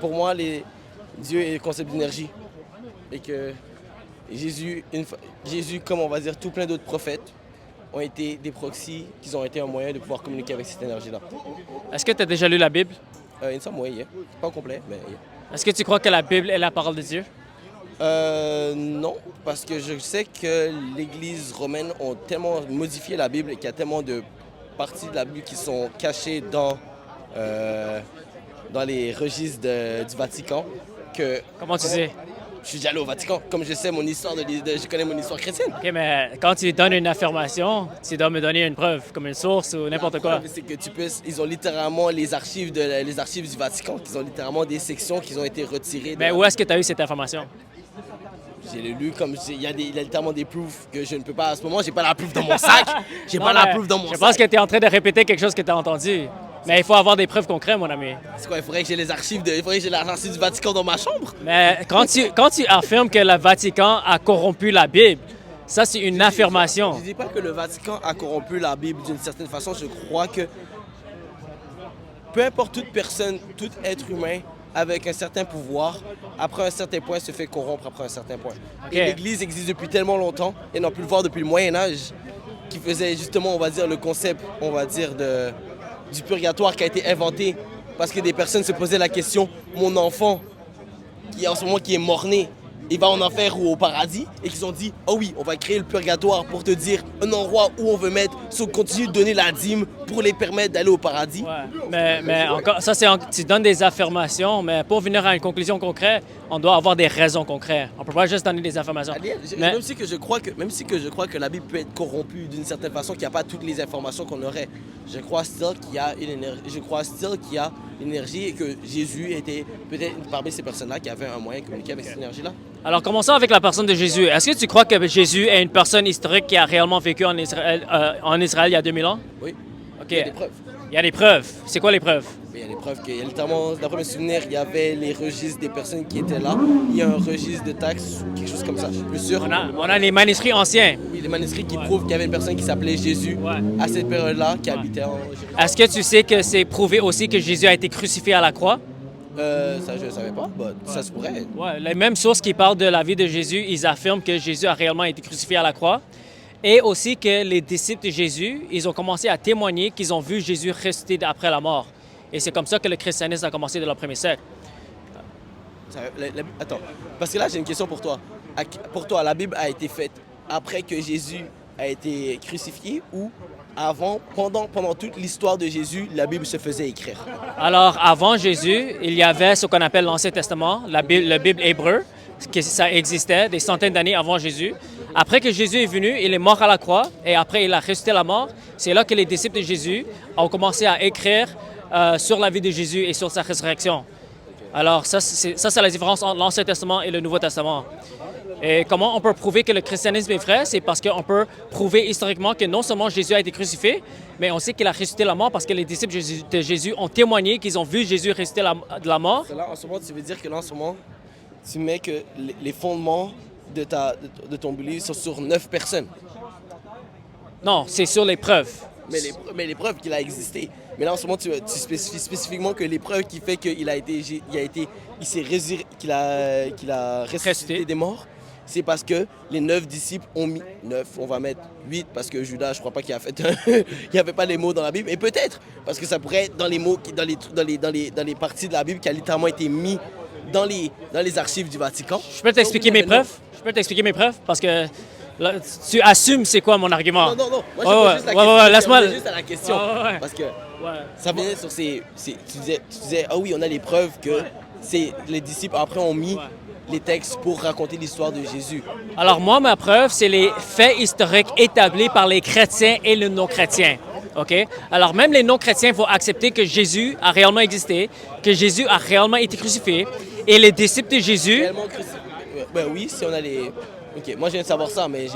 pour moi, Dieu est le concept d'énergie. Et que Jésus, comme on va dire, tout plein d'autres prophètes, ont été des proxys, qui ont été un moyen de pouvoir communiquer avec cette énergie-là. Est-ce que tu as déjà lu la Bible? Il me semble, oui, yeah. Pas au complet, mais yeah. Est-ce que tu crois que la Bible est la parole de Dieu? Non, parce que je sais que l'Église romaine a tellement modifié la Bible et qu'il y a tellement de parties de la Bible qui sont cachées dans les registres du Vatican que... Comment tu sais? Je suis déjà allé au Vatican, comme je sais mon histoire, je connais mon histoire chrétienne. OK, mais quand tu donnes une affirmation, tu dois me donner une preuve, comme une source ou n'importe quoi. C'est que ils ont littéralement les archives du Vatican, qui ont littéralement des sections qui ont été retirées. Mais où est-ce que tu as eu cette information? J'ai lu comme il y a littéralement des preuves que je ne peux pas. À ce moment, j'ai pas la preuve dans mon sac. J'ai pas la preuve dans mon sac. Je pense que tu es en train de répéter quelque chose que tu as entendu. Mais il faut avoir des preuves concrètes, mon ami. C'est quoi? Il faudrait que j'ai les archives du Vatican dans ma chambre? Mais quand tu affirmes que le Vatican a corrompu la Bible, ça, c'est une affirmation. Je ne dis pas que le Vatican a corrompu la Bible d'une certaine façon. Je crois que peu importe toute personne, tout être humain avec un certain pouvoir, après un certain point, se fait corrompre après un certain point. Okay. Et l'Église existe depuis tellement longtemps, et on a pu le voir depuis le Moyen-Âge, qui faisait justement, on va dire, le concept, on va dire, du purgatoire qui a été inventé parce que des personnes se posaient la question, mon enfant, qui en ce moment qui est mort-né, il va en enfer ou au paradis, et qu'ils ont dit, oh oui, on va créer le purgatoire pour te dire un endroit où on veut mettre, si on continue de donner la dîme pour les permettre d'aller au paradis. Ouais. Mais encore, ça tu donnes des affirmations, mais pour venir à une conclusion concrète, on doit avoir des raisons concrètes. On peut pas juste donner des affirmations. Même si que je crois que la Bible peut être corrompue d'une certaine façon, qu'il n'y a pas toutes les informations qu'on aurait, je crois still qu'il y a une énergie. Je crois still qu'il y a l'énergie et que Jésus était peut-être parmi ces personnes-là qui avaient un moyen de communiquer avec cette énergie-là. Alors, commençons avec la personne de Jésus. Est-ce que tu crois que Jésus est une personne historique qui a réellement vécu en Israël il y a 2000 ans? Oui. OK. Il y a des preuves. Il y a des preuves. C'est quoi les preuves? Il y a des preuves qu'il y a notamment, d'après mes souvenirs, il y avait les registres des personnes qui étaient là. Il y a un registre de taxes, quelque chose comme ça, je suis plus sûr. On a les manuscrits anciens. Oui, les manuscrits qui prouvent qu'il y avait une personne qui s'appelait Jésus à cette période-là, qui habitait en Jérusalem. Est-ce que tu sais que c'est prouvé aussi que Jésus a été crucifié à la croix? Ça, je ne savais pas. Ça se pourrait. Ouais, les mêmes sources qui parlent de la vie de Jésus, ils affirment que Jésus a réellement été crucifié à la croix. Et aussi que les disciples de Jésus, ils ont commencé à témoigner qu'ils ont vu Jésus ressusciter après la mort. Et c'est comme ça que le christianisme a commencé dans le premier siècle. Attends, parce que là, j'ai une question pour toi. Pour toi, la Bible a été faite après que Jésus a été crucifié ou avant, pendant toute l'histoire de Jésus, la Bible se faisait écrire? Alors, avant Jésus, il y avait ce qu'on appelle l'Ancien Testament, la Bible hébreu, que ça existait des centaines d'années avant Jésus. Après que Jésus est venu, il est mort à la croix et après il a ressuscité la mort. C'est là que les disciples de Jésus ont commencé à écrire sur la vie de Jésus et sur sa résurrection. Alors, ça, c'est la différence entre l'Ancien Testament et le Nouveau Testament. Et comment on peut prouver que le christianisme est vrai? C'est parce qu'on peut prouver historiquement que non seulement Jésus a été crucifié, mais on sait qu'il a ressuscité la mort parce que les disciples de Jésus ont témoigné qu'ils ont vu Jésus ressusciter de la mort. Là, en ce moment, tu veux dire que là, en ce moment, tu mets que les fondements de ton belief sont sur 9 personnes? Non, c'est sur les preuves. Mais les preuves qu'il a existé. Mais là, en ce moment, tu spécifies spécifiquement que les preuves qui fait qu'il a ressuscité des morts, c'est parce que les 9 disciples ont mis 9, on va mettre 8 parce que Judas, je crois pas qu'il a fait il n'y avait pas les mots dans la Bible, et peut-être parce que ça pourrait être dans les mots, dans les parties de la Bible qui a littéralement été mis dans les archives du Vatican. Je peux t'expliquer mes preuves? Je peux t'expliquer mes preuves parce que là, tu assumes c'est quoi mon argument. Non. Moi, je juste la question. Laisse-moi juste à la question. Parce que ça venait sur tu disais, ah oui, on a les preuves que les disciples après ont mis les textes pour raconter l'histoire de Jésus. Alors moi, ma preuve, c'est les faits historiques établis par les chrétiens et les non-chrétiens. OK? Alors même les non-chrétiens vont accepter que Jésus a réellement existé, que Jésus a réellement été crucifié, et les disciples de Jésus... Réellement crucifié? Ben oui, si on a les... OK, moi je viens de savoir ça, mais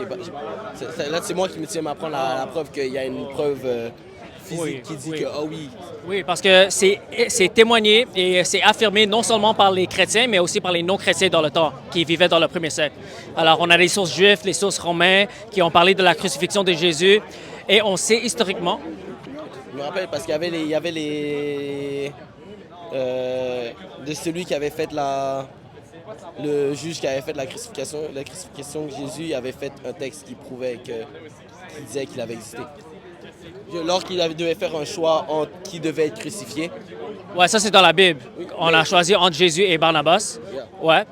là c'est moi qui me tiens à m'apprendre la preuve qu'il y a une preuve physique qui dit que, ah oui... Oui, parce que c'est témoigné et c'est affirmé non seulement par les chrétiens, mais aussi par les non-chrétiens dans le temps, qui vivaient dans le premier siècle. Alors, on a les sources juives, les sources romaines, qui ont parlé de la crucifixion de Jésus, et on sait historiquement... Je me rappelle parce qu'il y avait les... de celui qui avait fait le juge qui avait fait la crucifixion de Jésus avait fait un texte qui prouvait qui disait qu'il avait existé. Lorsqu'il devait faire un choix entre qui devait être crucifié. Ouais, ça c'est dans la Bible. On a choisi entre Jésus et Barnabas. Ouais.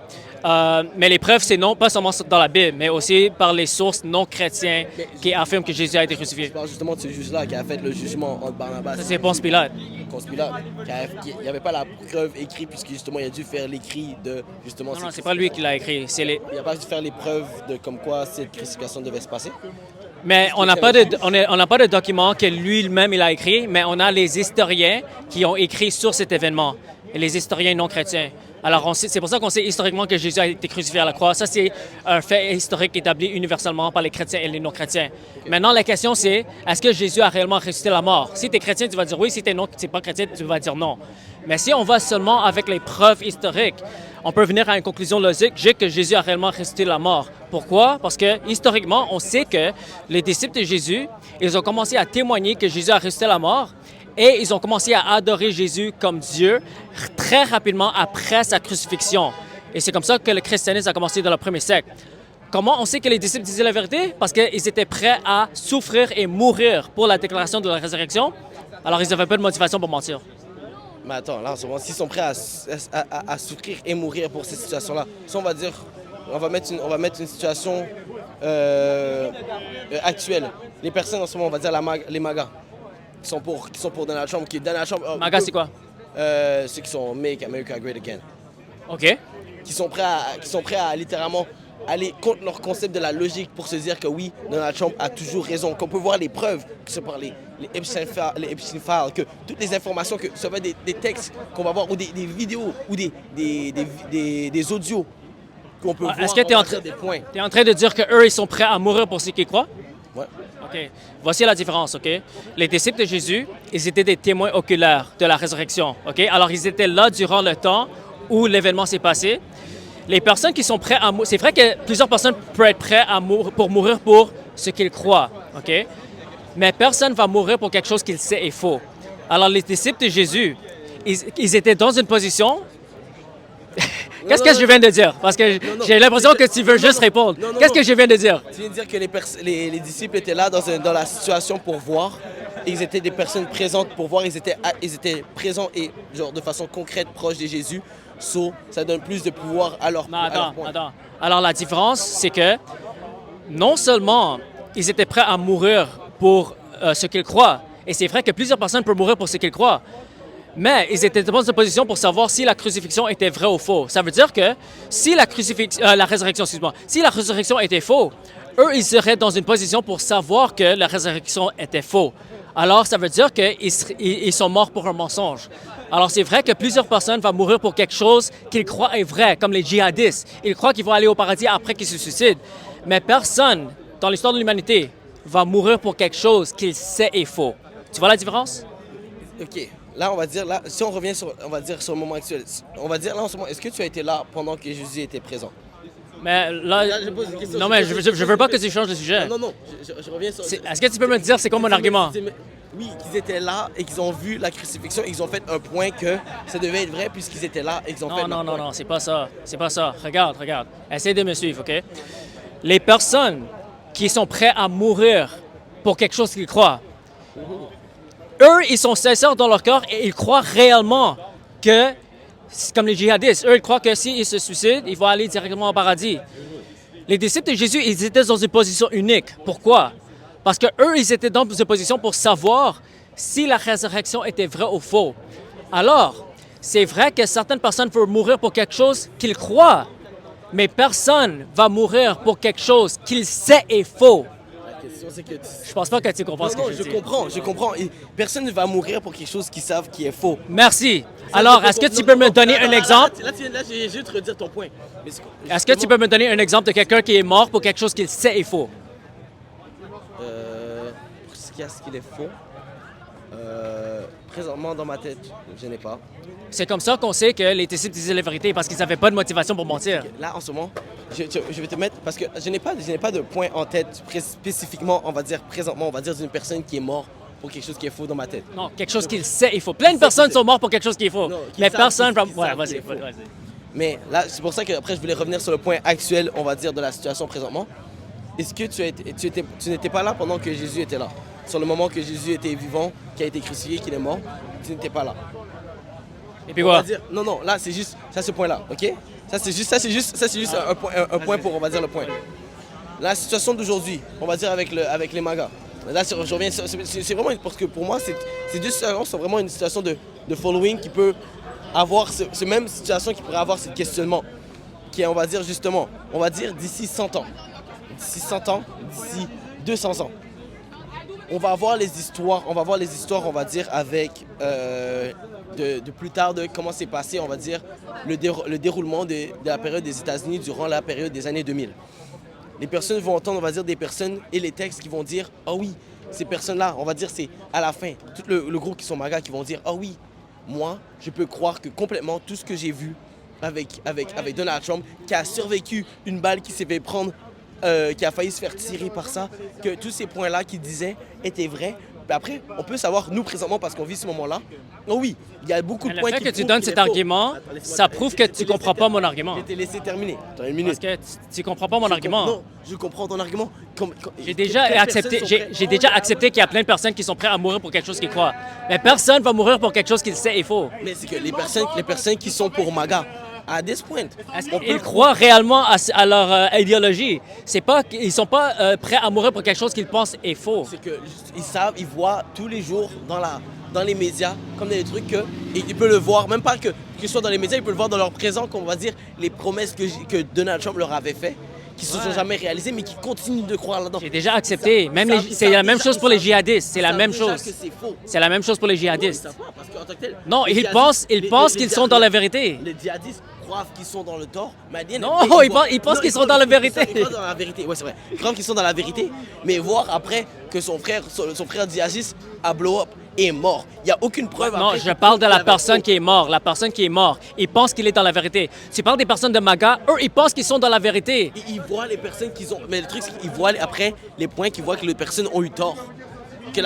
Mais les preuves, c'est non pas seulement dans la Bible, mais aussi par les sources non chrétiennes qui affirment que Jésus a été crucifié. Je parle justement de ce juge-là qui a fait le jugement entre Barnabas. Ça, c'est Ponce Pilate. Ponce Pilate. Il n'y avait pas la preuve écrite, puisque justement, il a dû faire l'écrit de justement. Non, c'est pas lui qui l'a écrit. Il n'a pas dû faire les preuves de comme quoi cette crucifixion devait se passer. Mais on n'a pas de document que lui-même il a écrit, mais on a les historiens qui ont écrit sur cet événement, et les historiens non chrétiens. Alors, c'est pour ça qu'on sait historiquement que Jésus a été crucifié à la croix. Ça, c'est un fait historique établi universellement par les chrétiens et les non-chrétiens. Maintenant, la question, c'est est-ce que Jésus a réellement ressuscité la mort? Si tu es chrétien, tu vas dire oui. Si tu n'es pas chrétien, tu vas dire non. Mais si on va seulement avec les preuves historiques, on peut venir à une conclusion logique que Jésus a réellement ressuscité la mort. Pourquoi? Parce que historiquement, on sait que les disciples de Jésus, ils ont commencé à témoigner que Jésus a ressuscité la mort. Et ils ont commencé à adorer Jésus comme Dieu très rapidement après sa crucifixion. Et c'est comme ça que le christianisme a commencé dans le premier siècle. Comment on sait que les disciples disaient la vérité? Parce qu'ils étaient prêts à souffrir et mourir pour la déclaration de la résurrection. Alors ils n'avaient pas de motivation pour mentir. Mais attends, là, en ce moment, s'ils sont prêts à souffrir et mourir pour ces situations-là, si on va dire, on va mettre une situation actuelle. Les personnes en ce moment, on va dire les magas. Qui sont pour Donald Trump, qui est Donald Trump. MAGA, c'est quoi? Ceux qui sont Make America Great Again. OK. Qui sont prêts à littéralement aller contre leur concept de la logique pour se dire que oui, Donald Trump a toujours raison. Qu'on peut voir les preuves, que ce par les Epstein Files, que toutes les informations, que ce soit des textes qu'on va voir, ou des vidéos, ou des audios qu'on peut voir. Est-ce que tu es en train de dire qu'eux, ils sont prêts à mourir pour ce qu'ils croient? Ouais. OK. Voici la différence, OK? Les disciples de Jésus, ils étaient des témoins oculaires de la résurrection, OK? Alors, ils étaient là durant le temps où l'événement s'est passé. Les personnes qui sont prêtes à mourir... C'est vrai que plusieurs personnes peuvent être prêtes à mourir pour ce qu'ils croient, OK? Mais personne ne va mourir pour quelque chose qu'il sait est faux. Alors, les disciples de Jésus, ils étaient dans une position... Qu'est-ce que je viens de dire? Parce que j'ai l'impression que tu veux juste répondre. Qu'est-ce que je viens de dire? Tu viens de dire que les disciples étaient là dans la situation pour voir. Ils étaient des personnes présentes pour voir. Ils étaient présents et genre de façon concrète, proches de Jésus. Ça donne plus de pouvoir à leur point. Attends. Alors la différence, c'est que non seulement ils étaient prêts à mourir pour ce qu'ils croient, et c'est vrai que plusieurs personnes peuvent mourir pour ce qu'ils croient, mais ils étaient dans une position pour savoir si la crucifixion était vraie ou faux. Ça veut dire que si la résurrection était faux, eux, ils seraient dans une position pour savoir que la résurrection était faux. Alors, ça veut dire qu'ils sont morts pour un mensonge. Alors, c'est vrai que plusieurs personnes vont mourir pour quelque chose qu'ils croient est vrai, comme les djihadistes. Ils croient qu'ils vont aller au paradis après qu'ils se suicident. Mais personne, dans l'histoire de l'humanité, va mourir pour quelque chose qu'il sait est faux. Tu vois la différence? OK. Là, on va dire, si on revient sur le moment actuel, on va dire là en ce moment, est-ce que tu as été là pendant que Jésus était présent? Mais là je pose une question. Non, mais je veux pas que tu changes de sujet. Non, je reviens sur... Est-ce que tu peux me dire c'est quoi mon argument? Oui, qu'ils étaient là et qu'ils ont vu la crucifixion et qu'ils ont fait un point que ça devait être vrai puisqu'ils étaient là et qu'ils ont fait... Non, c'est pas ça. C'est pas ça. Regarde. Essaye de me suivre, OK? Les personnes qui sont prêtes à mourir pour quelque chose qu'ils croient, eux, ils sont sincères dans leur cœur et ils croient réellement que, comme les djihadistes, eux, ils croient que s'ils se suicident, ils vont aller directement au paradis. Les disciples de Jésus, ils étaient dans une position unique. Pourquoi? Parce que eux, ils étaient dans une position pour savoir si la résurrection était vraie ou faux. Alors, c'est vrai que certaines personnes veulent mourir pour quelque chose qu'ils croient, mais personne ne va mourir pour quelque chose qu'il sait est faux. Je pense pas que tu comprends ce que je dis. Je comprends. Et personne ne va mourir pour quelque chose qu'ils savent qui est faux. Merci. Alors, est-ce que tu peux me donner un exemple? Là, j'ai juste redire ton point. Est-ce que tu peux me donner un exemple de quelqu'un qui est mort pour quelque chose qu'il sait est faux? Qu'est-ce qu'il est faux? Présentement, dans ma tête, je n'ai pas. C'est comme ça qu'on sait que les disciples disaient la vérité parce qu'ils n'avaient pas de motivation pour mentir. Là, en ce moment, je vais te mettre... Parce que je n'ai pas de point en tête spécifiquement, on va dire présentement, on va dire d'une personne qui est morte pour quelque chose qui est faux dans ma tête. Non, quelque chose qu'il sait, il faut. Plein de personnes sont mortes pour quelque chose qu'il faut. Non, Mais personne... savent Ouais, qu'il vas-y, est faux. vas-y. Mais là, c'est pour ça que après je voulais revenir sur le point actuel, on va dire, de la situation présentement. Est-ce que tu n'étais pas là pendant que Jésus était là? Sur le moment que Jésus était vivant, qui a été crucifié, qu'il est mort, tu n'étais pas là. Et puis On va quoi? dire, non, là c'est juste, ça ce point-là, ok? Ça c'est juste un point pour, on va dire, le point. La situation d'aujourd'hui, on va dire avec les magas. Là, je reviens, c'est vraiment, parce que pour moi, ces deux situations sont vraiment une situation de following qui peut avoir, ce même situation qui pourrait avoir ce questionnement, qui est, on va dire justement, on va dire d'ici 100 ans, d'ici 100 ans, d'ici 200 ans. On va voir les histoires, on va dire, avec de plus tard de comment s'est passé, on va dire, le déroulement de la période des États-Unis durant la période des années 2000. Les personnes vont entendre, on va dire, des personnes et les textes qui vont dire « Ah oui, ces personnes-là, on va dire, c'est à la fin, tout le groupe qui sont magas qui vont dire « Ah oui, moi, je peux croire que complètement tout ce que j'ai vu avec Donald Trump, qui a survécu une balle qui s'est fait prendre, qui a failli se faire tirer par ça, que tous ces points-là qu'il disait étaient vrais. » Puis après, on peut savoir, nous, présentement, parce qu'on vit ce moment-là, oh oui, il y a beaucoup de Le points fait qui que tu prouvent donnes qu'il cet est faux. argument, Attends, laisse-moi ça terminer. prouve que Je t'ai tu laissé comprends pas terminer. mon argument. Je t'ai laissé terminer. Attends une minute. Parce que tu comprends pas mon argument. Non, je comprends ton argument. J'ai déjà accepté, j'ai déjà accepté qu'il y a plein de personnes qui sont prêtes à mourir pour quelque chose qu'ils croient. Mais personne va mourir pour quelque chose qu'il sait est faux. Mais c'est que les personnes qui sont pour MAGA, à this point, Ils croient réellement à leur idéologie. C'est pas, ils sont pas prêts à mourir pour quelque chose qu'ils pensent est faux. c'est que ils savent, ils voient tous les jours dans les médias, comme des trucs que, et ils peuvent le voir, même pas que ce soit dans les médias, ils peuvent le voir dans leur présent, qu'on va dire, les promesses que Donald Trump leur avait fait, qui se sont jamais réalisées, mais qui continuent de croire là-dedans. J'ai déjà accepté. C'est la même chose pour les djihadistes. C'est la même chose. C'est la même chose pour les djihadistes. Non, ils pensent qu'ils sont dans la vérité. Les djihadistes croient qu'ils sont dans le tort. Non, ils pensent qu'ils sont dans la vérité. Ils croient dans la vérité, ouais, c'est vrai. Ils croient qu'ils sont dans la vérité, mais voir après que son frère djihadiste a blow up et est mort. Il n'y a aucune preuve. Non, après je parle de la personne qui est morte. La personne qui est morte. Ils pensent qu'il est dans la vérité. Tu parles des personnes de MAGA, eux, ils pensent qu'ils sont dans la vérité. Ils voient les personnes qu'ils ont. Mais le truc, c'est qu'ils voient après les points qu'ils voient que les personnes ont eu tort. Que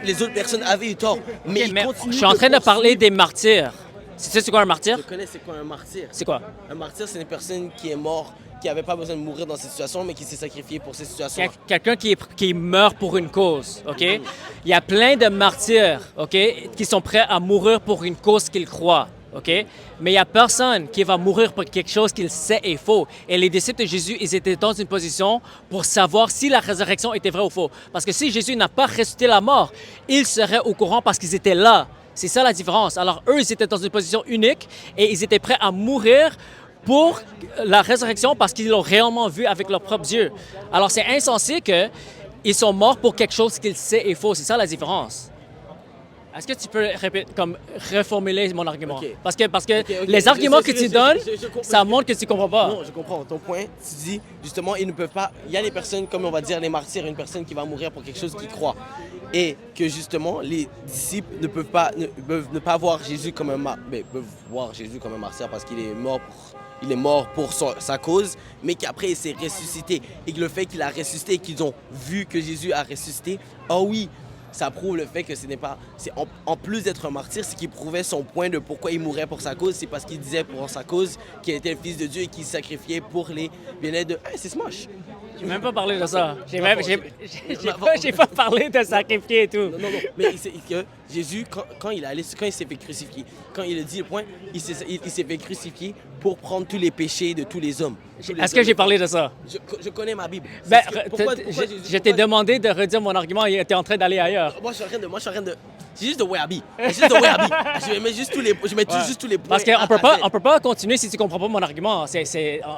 les autres personnes avaient eu tort. Mais, Mais ils continuent je suis en train de parler poursuivre. des martyrs. Tu sais c'est quoi un martyr? Je connais c'est quoi un martyr. C'est quoi? Un martyr, c'est une personne qui est morte, qui n'avait pas besoin de mourir dans cette situation, mais qui s'est sacrifié pour ces situations. Quelqu'un qui meurt pour une cause, OK? Il y a plein de martyrs, OK, qui sont prêts à mourir pour une cause qu'ils croient, OK? Mais il n'y a personne qui va mourir pour quelque chose qu'il sait est faux. Et les disciples de Jésus, ils étaient dans une position pour savoir si la résurrection était vraie ou faux. Parce que si Jésus n'a pas ressuscité la mort, ils seraient au courant parce qu'ils étaient là. C'est ça la différence. Alors eux, ils étaient dans une position unique et ils étaient prêts à mourir pour la résurrection parce qu'ils l'ont réellement vu avec leurs propres yeux. Alors c'est insensé qu'ils sont morts pour quelque chose qu'ils savent est faux. C'est ça la différence. Est-ce que tu peux reformuler mon argument? Ok. Parce que Ok. les arguments que tu donnes, ça montre que tu comprends pas. Non, je comprends ton point. Tu dis, justement, ils ne peuvent pas... Il y a les personnes, comme on va dire, les martyrs, une personne qui va mourir pour quelque chose qu'ils croient. Et que, justement, les disciples ne peuvent ne pas voir Jésus comme un martyr. Mais peuvent voir Jésus comme un martyr parce qu'il est mort pour sa cause, mais qu'après, il s'est ressuscité. Et que le fait qu'il a ressuscité et qu'ils ont vu que Jésus a ressuscité, oh oui, ça prouve le fait que ce n'est pas... En plus d'être un martyr, ce qui prouvait son point de pourquoi il mourait pour sa cause, c'est parce qu'il disait pour sa cause qu'il était le Fils de Dieu et qu'il se sacrifiait pour les bien-être de... Hey, c'est Smash! J'ai même pas parlé de ça. J'ai Bon, pas parlé de sacrifier et tout. Non, mais c'est que Jésus, quand il s'est fait crucifier, quand il a dit le point, il s'est fait crucifier pour prendre tous les péchés de tous les hommes. Est-ce que j'ai parlé de ça? Je connais ma Bible. Ben, Pourquoi je t'ai demandé de redire mon argument et tu es en train d'aller ailleurs. Moi, je suis en train de... C'est juste de way I be. C'est juste de way I be. Je mets juste tous les points. Parce qu'on peut pas continuer si tu comprends pas mon argument.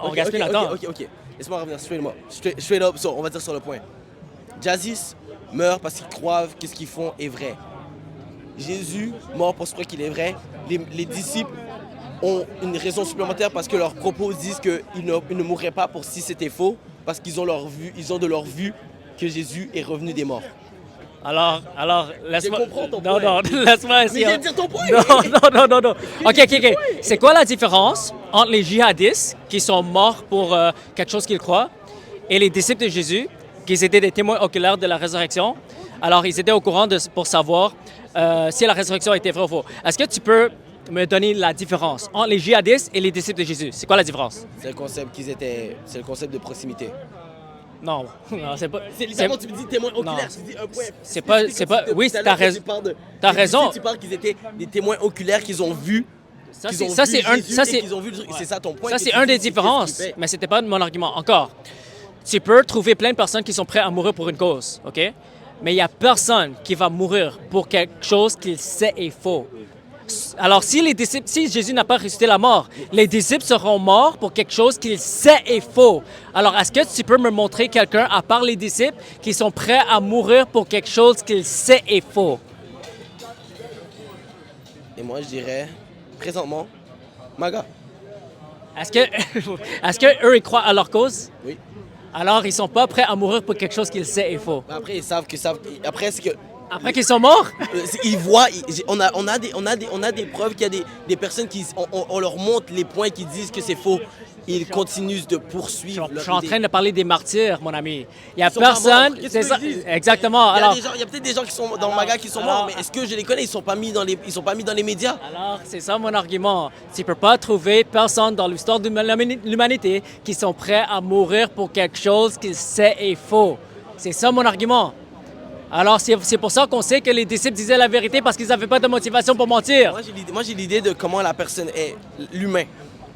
On gaspille notre temps. Ok. Laisse-moi revenir straight up, on va dire sur le point. Jazis meurt parce qu'ils croient que ce qu'ils font est vrai. Jésus mort pour se croire qu'il est vrai. Les disciples ont une raison supplémentaire parce que leurs propos disent qu'ils ne mourraient pas pour si c'était faux, parce qu'ils ont de leur vue que Jésus est revenu des morts. Alors, laisse-moi... Je comprends ton point. Non, laisse-moi essayer. Mais viens dire ton point. Non. OK. C'est quoi la différence entre les djihadistes qui sont morts pour quelque chose qu'ils croient et les disciples de Jésus qui étaient des témoins oculaires de la résurrection? Alors, ils étaient au courant pour savoir si la résurrection était vraie ou faux. Est-ce que tu peux me donner la différence entre les djihadistes et les disciples de Jésus? C'est quoi la différence? C'est le concept c'est le concept de proximité. Non, non, c'est pas. C'est littéralement, tu me dis témoin oculaire, Non. tu dis un point. C'est pas. Oui, t'as raison. T'as raison. Tu parles qu'ils étaient des témoins oculaires qu'ils ont vus. Ça, c'est un. C'est ça ton point. Ça, c'est un des différences, mais c'était pas mon argument. Encore, tu peux trouver plein de personnes qui sont prêtes à mourir pour une cause, OK? Mais il n'y a personne qui va mourir pour quelque chose qu'il sait est faux. Alors, si Jésus n'a pas ressuscité la mort, les disciples seront morts pour quelque chose qu'ils sait est faux. Alors, est-ce que tu peux me montrer quelqu'un, à part les disciples, qui sont prêts à mourir pour quelque chose qu'ils sait est faux? Et moi, je dirais, présentement, Maga. Est-ce que eux ils croient à leur cause? Oui. Alors, ils sont pas prêts à mourir pour quelque chose qu'ils sait est faux. Après, ils savent que après, c'est que Après qu'ils sont morts? ils voient, on a des preuves qu'il y a des personnes qui, on leur montre les points qui disent que c'est faux. Ils continuent de poursuivre. Je suis en train de parler des martyrs, mon ami. Il y a Ils sont pas personne. morts. Qu'est-ce C'est que ça. tu dis? Exactement. Il y a peut-être des gens qui sont dans le Maga qui sont morts, mais est-ce que je les connais? Ils sont pas mis dans les médias. Alors, c'est ça mon argument. Tu ne peux pas trouver personne dans l'histoire de l'humanité qui sont prêts à mourir pour quelque chose qu'ils sait est faux. C'est ça mon argument. Alors, c'est pour ça qu'on sait que les disciples disaient la vérité parce qu'ils n'avaient pas de motivation pour mentir. Moi, j'ai l'idée de comment la personne est, l'humain.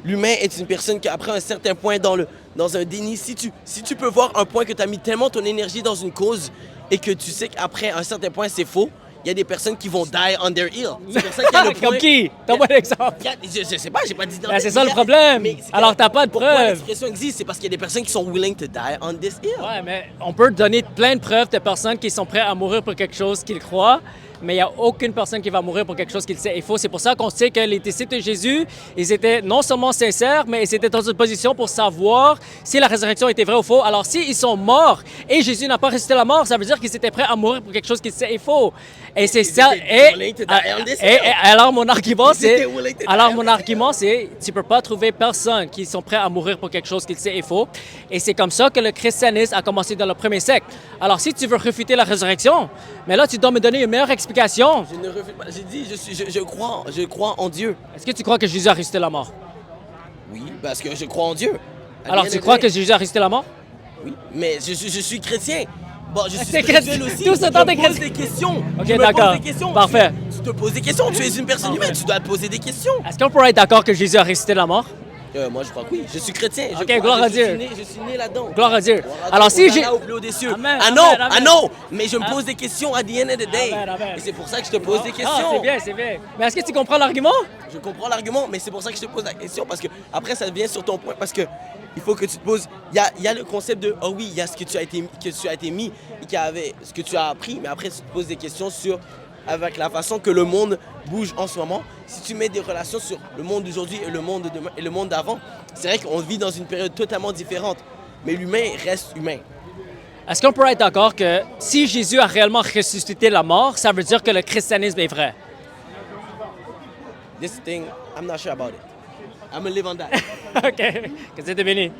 L'humain est une personne qui, après un certain point dans un déni, si tu peux voir un point que tu as mis tellement ton énergie dans une cause et que tu sais qu'après un certain point, c'est faux, il y a des personnes qui vont die on their heel. C'est pour ça qu'il y a le point. Comme qui? Donne-moi un exemple. Je sais pas, j'ai pas dit. Ben, c'est ça le problème. Alors, t'as pas de pourquoi preuves. l'expression existe, c'est parce qu'il y a des personnes qui sont willing to die on this hill. Ouais, mais on peut donner plein de preuves de personnes qui sont prêtes à mourir pour quelque chose qu'ils croient, mais il n'y a aucune personne qui va mourir pour quelque chose qu'ils sait est faux. C'est pour ça qu'on sait que les disciples de Jésus, ils étaient non seulement sincères, mais ils étaient dans une position pour savoir si la résurrection était vraie ou faux. Alors, s'ils sont morts et Jésus n'a pas ressuscité la mort, ça veut dire qu'ils étaient prêts à mourir pour quelque chose qu'ils sait est faux. Et c'est ça. Et alors, mon argument, c'est, tu peux pas trouver personne qui sont prêts à mourir pour quelque chose qu'ils sait est faux. Et c'est comme ça que le christianisme a commencé dans le premier siècle. Alors, si tu veux refuter la résurrection, mais là, tu dois me donner une meilleure explication. Je ne refuse pas. J'ai dit, je crois en Dieu. Est-ce que tu crois que Jésus a ressuscité la mort? Oui, parce que je crois en Dieu. Alors, tu crois que Jésus a ressuscité la mort? Oui, mais je suis chrétien. Bon, je suis C'est chrétien aussi. Tout ce temps, t'es je me pose des questions. Ok, Je me d'accord. pose des questions. Parfait. Tu te poses des questions. Tu es une personne humaine. Tu dois te poser des questions. Est-ce qu'on pourrait être d'accord que Jésus a ressuscité la mort? Moi, je crois que oui. Je suis chrétien. Ok, gloire à Dieu. Je suis né là-dedans. Gloire à Dieu. Alors, si j'ai... au plus haut des cieux. Amen, Ah non, amen, ah amen. non. Mais je me pose des questions à the end of the day. Amen, amen. Et c'est pour ça que je te pose des questions. Ah, c'est bien, c'est bien. Mais est-ce que tu comprends l'argument? Je comprends l'argument, mais c'est pour ça que je te pose la question, parce que après ça vient sur ton point, parce que il faut que tu te poses. Il y a le concept de oh oui, il y a ce que tu as été mis, et ce que tu as appris, mais après tu te poses des questions sur avec la façon que le monde bouge en ce moment. Si tu mets des relations sur le monde d'aujourd'hui et le monde de demain et le monde d'avant, c'est vrai qu'on vit dans une période totalement différente, mais l'humain reste humain. Est-ce qu'on pourrait être d'accord que si Jésus a réellement ressuscité la mort, ça veut dire que le christianisme est vrai? This thing, I'm not sure about it. I'm gonna live on that. OK. Que c'était béni.